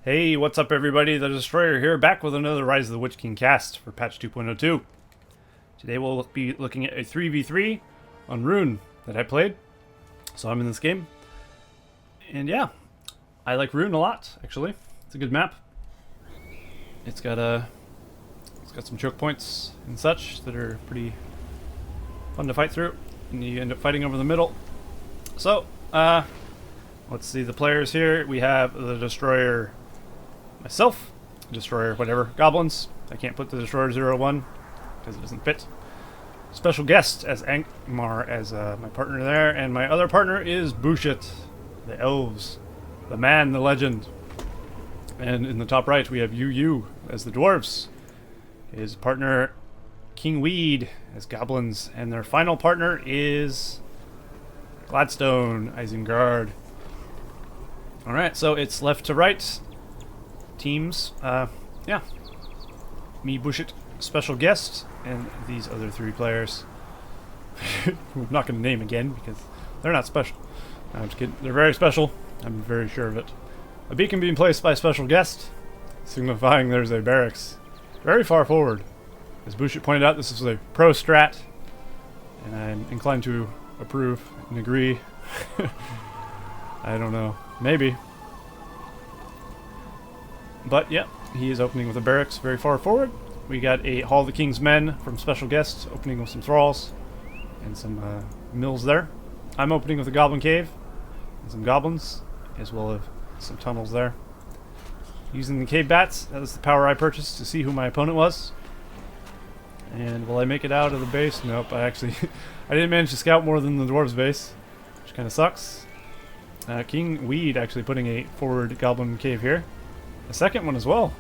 Hey, what's up everybody? The Destroyer here, back with another Rise of the Witch King cast for patch 2.02. Today we'll be looking at a 3v3 on Rhun that I played. So I'm in this game. And yeah, I like Rhun a lot, actually. It's a good map. It's got some choke points and such that are pretty fun to fight through. And you end up fighting over the middle. So, let's see the players here. We have the Destroyer, myself, Destroyer, whatever, Goblins. I can't put the Destroyer 01 because it doesn't fit. Special guest as Angmar as my partner there, and my other partner is Bushit, the Elves, the man, the legend. And in the top right we have UU as the Dwarves, his partner KingWeeD as Goblins, and their final partner is Gladstone, Isengard. Alright, so it's left to right teams. Yeah. Me, Bushit, special guest, and these other three players. I'm not going to name again because they're not special. I'm just kidding. They're very special. I'm very sure of it. A beacon being placed by special guest, signifying there's a barracks very far forward. As Bushit pointed out, this is a pro strat, and I'm inclined to approve and agree. I don't know. Maybe. But yeah, he is opening with a barracks very far forward. We got a Hall of the King's Men from special guests, opening with some thralls and some mills there. I'm opening with a goblin cave and some goblins, as well as some tunnels there. Using the cave bats, that was the power I purchased to see who my opponent was. And will I make it out of the base? Nope, I didn't manage to scout more than the dwarves base, which kind of sucks. KingWeeD actually putting a forward goblin cave here. A second one as well.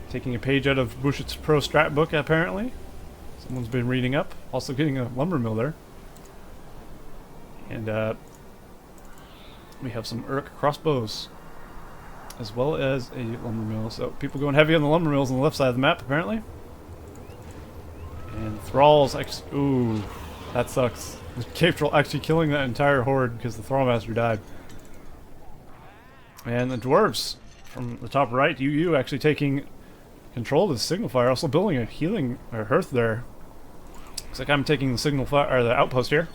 Taking a page out of Bushit's pro strat book, apparently. Someone's been reading up. Also getting a lumber mill there. And we have some Uruk crossbows, as well as a lumber mill. So people going heavy on the lumber mills on the left side of the map, apparently. And thralls, ooh, that sucks. The cave troll actually killing that entire horde because the thrall master died. And the dwarves from the top right, UU actually taking control of the signal fire, also building a healing or hearth there. Looks like I'm taking the signal fire or the outpost here,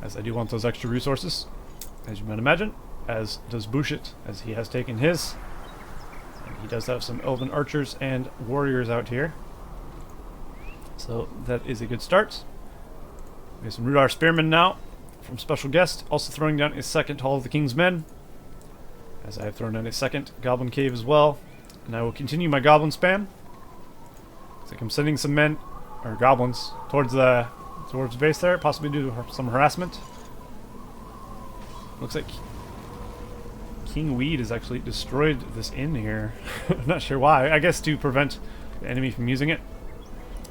as I do want those extra resources, as you might imagine, as does Bushit, as he has taken his. And he does have some elven archers and warriors out here. So that is a good start. We have some Rudar Spearmen now from special guest, also throwing down a second Hall of the King's Men, as I have thrown down a second Goblin Cave as well. And I will continue my Goblin spam. Looks like I'm sending some men, or goblins, towards the base there, possibly do some harassment. Looks like KingWeeD has actually destroyed this inn here. I'm not sure why. I guess to prevent the enemy from using it,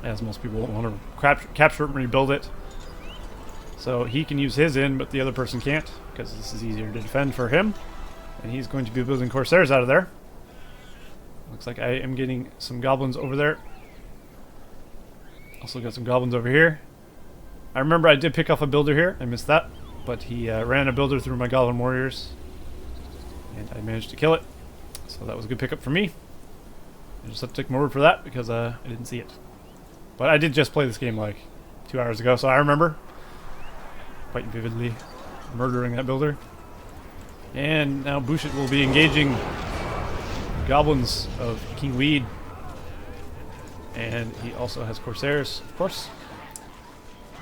as most people want to capture it and rebuild it. So he can use his inn, but the other person can't, because this is easier to defend for him. And he's going to be building Corsairs out of there. Looks like I am getting some goblins over there. Also got some goblins over here. I remember I did pick off a builder here. I missed that. But he ran a builder through my goblin warriors. And I managed to kill it. So that was a good pickup for me. I just have to take my word for that because I didn't see it. But I did just play this game like 2 hours ago, so I remember quite vividly murdering that builder. And now Bushit will be engaging goblins of KingWeeD. And he also has Corsairs, of course.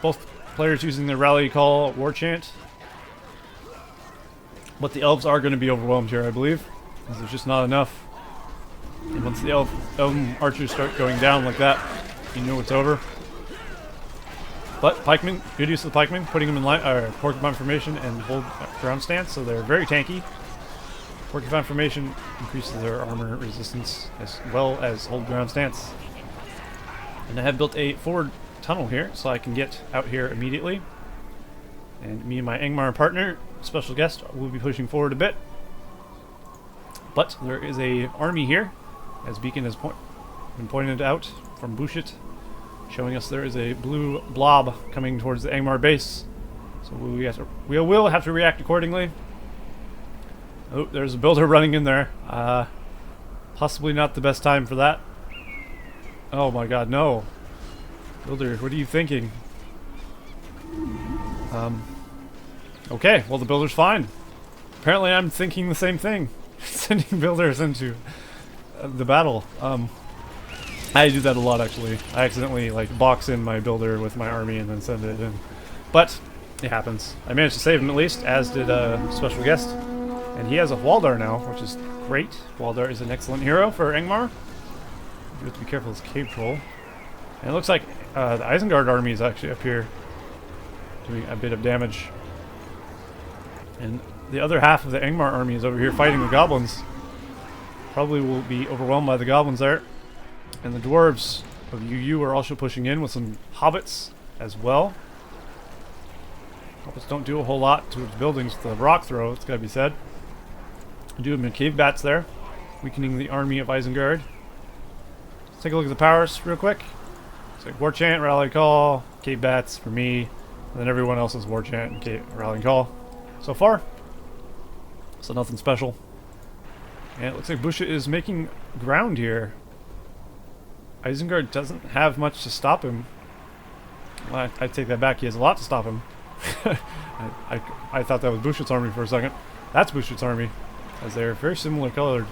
Both players using their rally call war chant. But the elves are going to be overwhelmed here, I believe, because there's just not enough. And once the elven archers start going down like that, you know it's over. But pikemen, good use of the pikemen, putting them in line, porcupine formation and hold ground stance, so they're very tanky. Porcupine formation increases their armor resistance as well as hold ground stance. And I have built a forward tunnel here, so I can get out here immediately. And me and my Angmar partner, special guest, will be pushing forward a bit. But there is a army here, as Beacon has been pointed out from Bushit, showing us there is a blue blob coming towards the Angmar base. So we will have to react accordingly. Oh, there's a builder running in there. Possibly not the best time for that. Oh my god, no. Builder, what are you thinking? Okay, well the builder's fine. Apparently I'm thinking the same thing. Sending builders into the battle. I do that a lot actually. I accidentally like box in my builder with my army and then send it in. But it happens. I managed to save him at least, as did SpecialGuest. And he has a Waldar now, which is great. Waldar is an excellent hero for Angmar. You have to be careful of this cave troll. And it looks like the Isengard army is actually up here doing a bit of damage. And the other half of the Angmar army is over here fighting the goblins. Probably will be overwhelmed by the goblins there. And the dwarves of UU are also pushing in with some hobbits as well. Hobbits don't do a whole lot towards buildings with the rock throw, it's gotta be said. I do have cave bats there, weakening the army of Isengard. Let's take a look at the powers real quick. It's like War Chant, Rally Call, cave bats for me, and then everyone else is War Chant and Rally Call so far. So nothing special. And it looks like bushit is making ground here. Isengard doesn't have much to stop him. Well, I take that back, he has a lot to stop him. I thought that was bushit's army for a second. That's bushit's army, as they're very similar colored.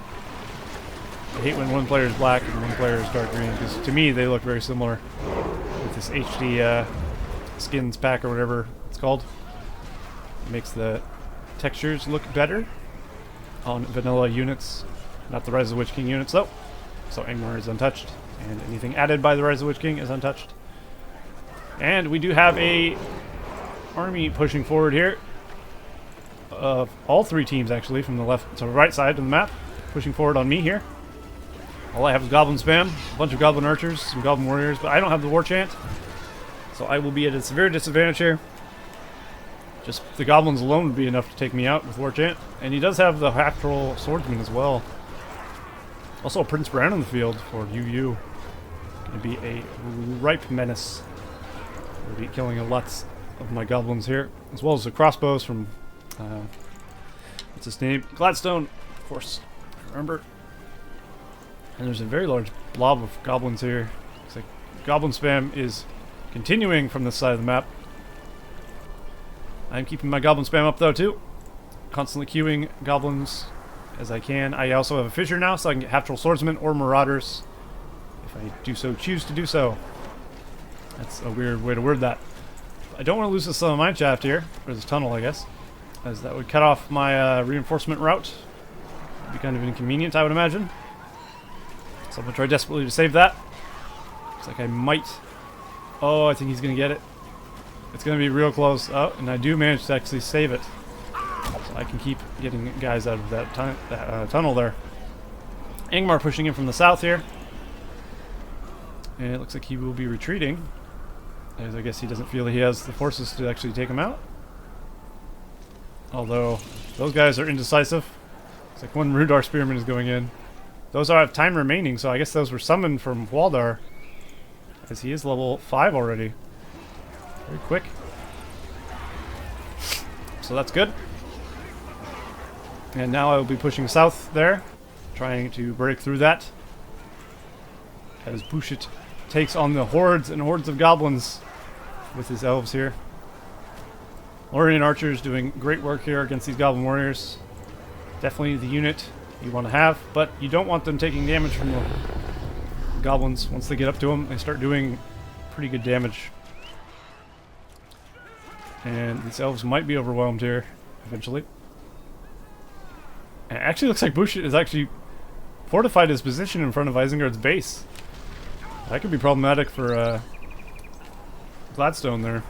I hate when one player is black and one player is dark green, because to me they look very similar with this HD skins pack or whatever it's called. It makes the textures look better on vanilla units, not the Rise of the Witch King units though. So Angmar is untouched, and anything added by the Rise of the Witch King is untouched. And we do have a army pushing forward here. All three teams actually, from the left to the right side of the map, pushing forward on me here. All I have is goblin spam, a bunch of goblin archers, some goblin warriors, but I don't have the war chant, so I will be at a severe disadvantage here. Just the goblins alone would be enough to take me out with war chant, and he does have the half-troll swordsman as well. Also a Prince Brown in the field for UU. Going to be a ripe menace. We'll be killing a lot of my goblins here, as well as the crossbows from what's his name? Gladstone, of course. Remember. And there's a very large blob of goblins here. Looks like goblin spam is continuing from this side of the map. I'm keeping my goblin spam up though too. Constantly queuing goblins as I can. I also have a fissure now, so I can get half-troll swordsmen or marauders if I do so choose to do so. That's a weird way to word that. I don't want to lose this mine shaft here, or this tunnel I guess, as that would cut off my reinforcement route. It'd be kind of inconvenient, I would imagine. So I'm going to try desperately to save that. Looks like I might. Oh, I think he's going to get it. It's going to be real close. Oh, and I do manage to actually save it. So I can keep getting guys out of that, tunnel there. Angmar pushing in from the south here. And it looks like he will be retreating, as I guess he doesn't feel that he has the forces to actually take him out. Although, those guys are indecisive. It's like one Rudar Spearman is going in. Those all have time remaining, so I guess those were summoned from Waldar, as he is level 5 already. Very quick. So that's good. And now I will be pushing south there, trying to break through that, as bushit takes on the hordes and hordes of goblins with his elves here. Lorien archers doing great work here against these goblin warriors. Definitely the unit you want to have, but you don't want them taking damage from the goblins. Once they get up to them, they start doing pretty good damage. And these elves might be overwhelmed here eventually. And it actually looks like bushit is actually fortified his position in front of Isengard's base. That could be problematic for Gladstone there.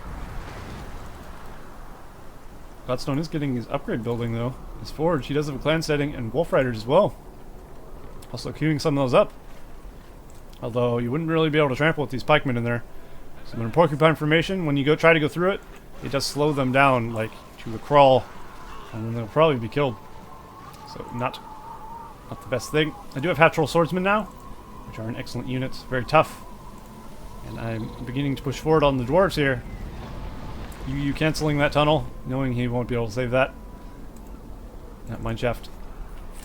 Gladstone is getting his upgrade building though. His forge, he does have a clan setting and wolf riders as well. Also queuing some of those up. Although you wouldn't really be able to trample with these pikemen in there. So in porcupine formation, when you try to go through it, it does slow them down like to a crawl, and then they'll probably be killed. So not the best thing. I do have half-troll swordsmen now, which are an excellent unit, very tough. And I'm beginning to push forward on the dwarves here. You canceling that tunnel, knowing he won't be able to save that. That mineshaft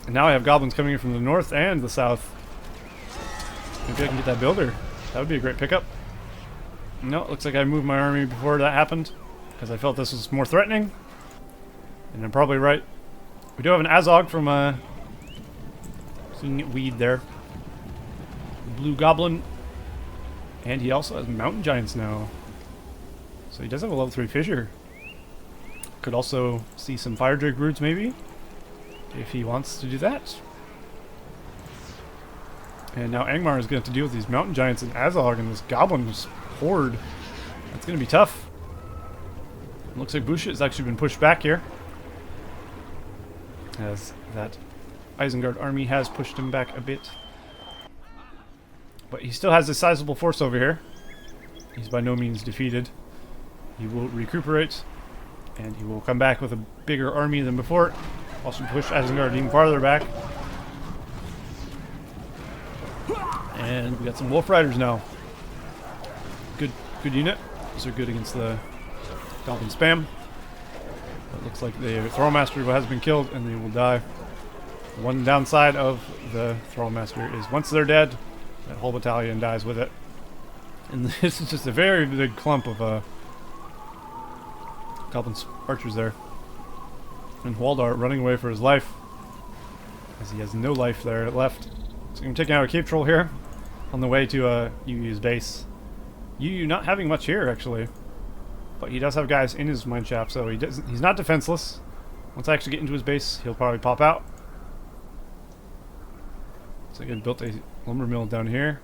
And now I have goblins coming in from the north and the south. Maybe I can get that builder. That would be a great pickup. No, it looks like I moved my army before that happened, because I felt this was more threatening. And I'm probably right. We do have an Azog from KingWeeD there. The blue goblin. And he also has mountain giants now. So he does have a level 3 fissure. Could also see some fire drake broods maybe, if he wants to do that. And now Angmar is going to have to deal with these mountain giants and Azog and this goblin horde. That's going to be tough. It looks like bushit has actually been pushed back here, as that Isengard army has pushed him back a bit. But he still has a sizable force over here. He's by no means defeated. He will recuperate, and he will come back with a bigger army than before. Also push Isengard even farther back. And we got some wolf riders now. Good unit. These are good against the goblin spam. It looks like the Thrallmaster has been killed, and they will die. One downside of the Thrallmaster is once they're dead, that whole battalion dies with it. And this is just a very big clump of goblin archers there. And Waldar running away for his life, as he has no life there left. So I'm taking out a cave troll here on the way to UU's base. UU not having much here actually, but he does have guys in his mine shaft, so he's not defenseless. Once I actually get into his base, he'll probably pop out. So I built a lumber mill down here.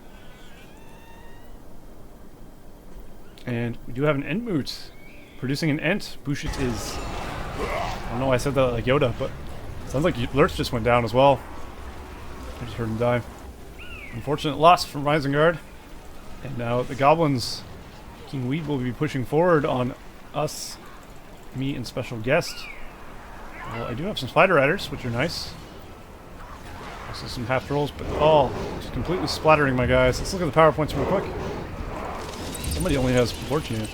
And we do have an Ent moot producing an Ent. Bushit is, I don't know why I said that like Yoda, but it sounds like Lurch just went down as well. I just heard him die. Unfortunate loss from Isengard. And now the goblins, KingWeeD will be pushing forward on us, me and SpecialGuest. Well, I do have some spider riders, which are nice. Also some half trolls, but just completely splattering my guys. Let's look at the power points real quick. Somebody only has war chance.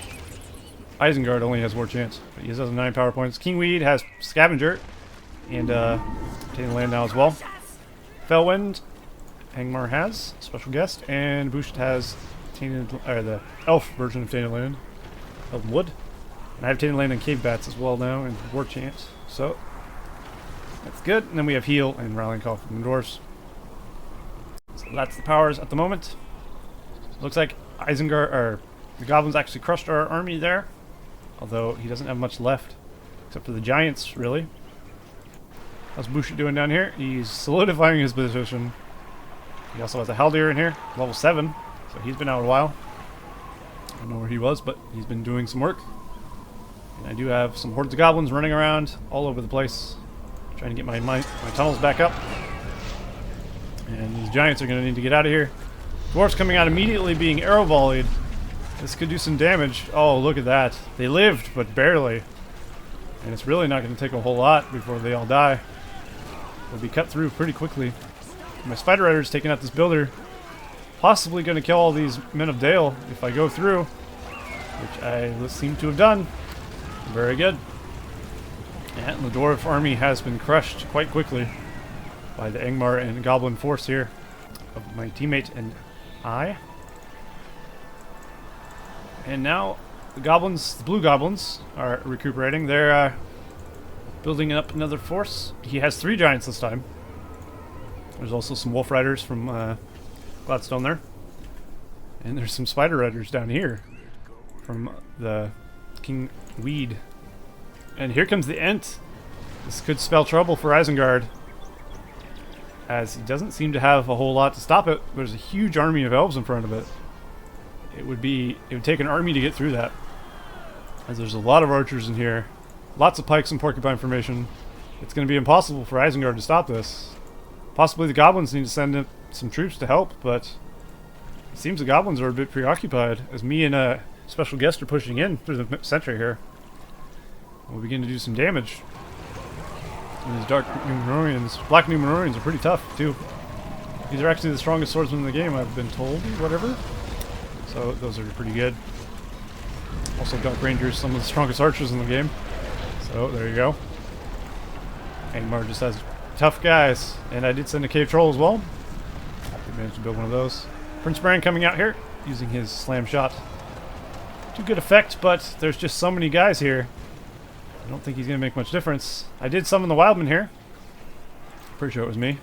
Isengard only has war chance, but he has 9 power points. KingWeeD has scavenger and taking land now as well. Felwind, Angmar has SpecialGuest, and Bushit has the elf version of Tainted Land, Elven Wood. And I have Tainted Land and Cave Bats as well now, and war chance. So that's good. And then we have heal and rallying call from the Dwarves. So that's the powers at the moment. Looks like Isengard, or the goblins actually crushed our army there, although he doesn't have much left except for the giants, really. How's Bushit doing down here? He's solidifying his position. He also has a Haldir in here, level 7, so he's been out a while. I don't know where he was, but he's been doing some work. And I do have some hordes of goblins running around all over the place, trying to get my tunnels back up. And these giants are going to need to get out of here. Dwarves coming out immediately being arrow volleyed. This could do some damage. Oh, look at that. They lived, but barely. And it's really not going to take a whole lot before they all die. They'll be cut through pretty quickly. My spider rider's taking out this builder. Possibly going to kill all these men of Dale if I go through, which I seem to have done. Very good. And the dwarf army has been crushed quite quickly by the Angmar and Goblin force here of my teammate and I. And now the goblins, the blue goblins, are recuperating. They're building up another force. He has 3 giants this time. There's also some wolf riders from Gladstone there. And there's some spider riders down here from the KingWeeD. And here comes the Ent. This could spell trouble for Isengard, as he doesn't seem to have a whole lot to stop it. There's a huge army of elves in front of it. It would take an army to get through that, as there's a lot of archers in here, lots of pikes and porcupine formation. It's going to be impossible for Isengard to stop this. Possibly the goblins need to send in some troops to help, but it seems the goblins are a bit preoccupied, as me and SpecialGuest are pushing in through the center here. We'll begin to do some damage. And these dark Numenorians, black Numenorians, are pretty tough too. These are actually the strongest swordsmen in the game, I've been told, whatever. So those are pretty good. Also Dark Rangers, some of the strongest archers in the game. So there you go. Angmar just has tough guys. And I did send a cave troll as well. I managed to build one of those. Prince Bran coming out here, using his slam shot. To good effect, but there's just so many guys here. I don't think he's going to make much difference. I did summon the Wildman here. Pretty sure it was me.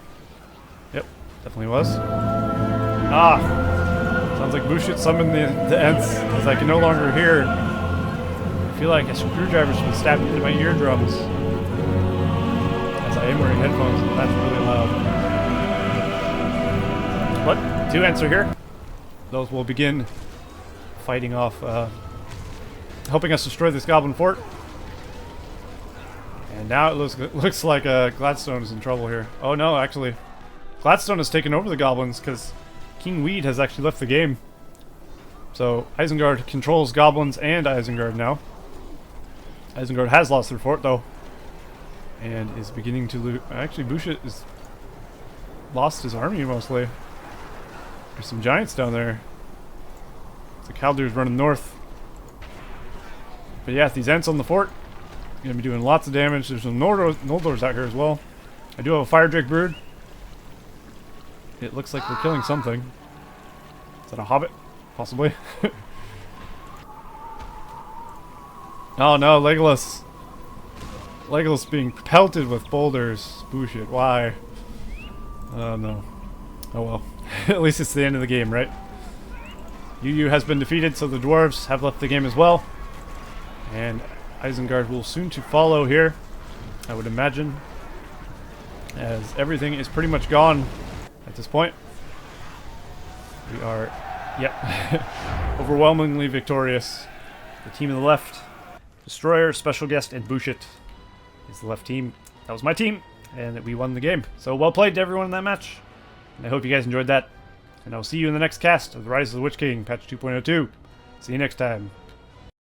Yep, definitely was. Ah! Sounds like bushit summoned the Ents, as I can no longer hear. I feel like a screwdriver's been stabbed into my eardrums. As I am wearing headphones, and that's really loud. But 2 Ents are here. Those will begin fighting off, helping us destroy this goblin fort. And now it looks like Gladstone is in trouble here. Oh no, actually, Gladstone has taken over the goblins because KingWeeD has actually left the game. So Isengard controls goblins and Isengard now. Isengard has lost their fort though, and is beginning to lose. Actually, bushit has lost his army mostly. There's some giants down there. The Calders running north. But yeah, these Ents on the fort gonna be doing lots of damage. There's some Noldors out here as well. I do have a Fire Drake brood. It looks like we're killing something. Is that a hobbit? Possibly. Oh no, Legolas. Legolas being pelted with boulders. Bullshit. Why? Oh no. Oh well. At least it's the end of the game, right? UU has been defeated, so the Dwarves have left the game as well. And Isengard will soon to follow here, I would imagine, as everything is pretty much gone at this point. We are, overwhelmingly victorious. The team on the left, Destroyer, SpecialGuest, and bushit is the left team. That was my team, and we won the game. So well played to everyone in that match. And I hope you guys enjoyed that. And I'll see you in the next cast of the Rise of the Witch King, patch 2.02. See you next time.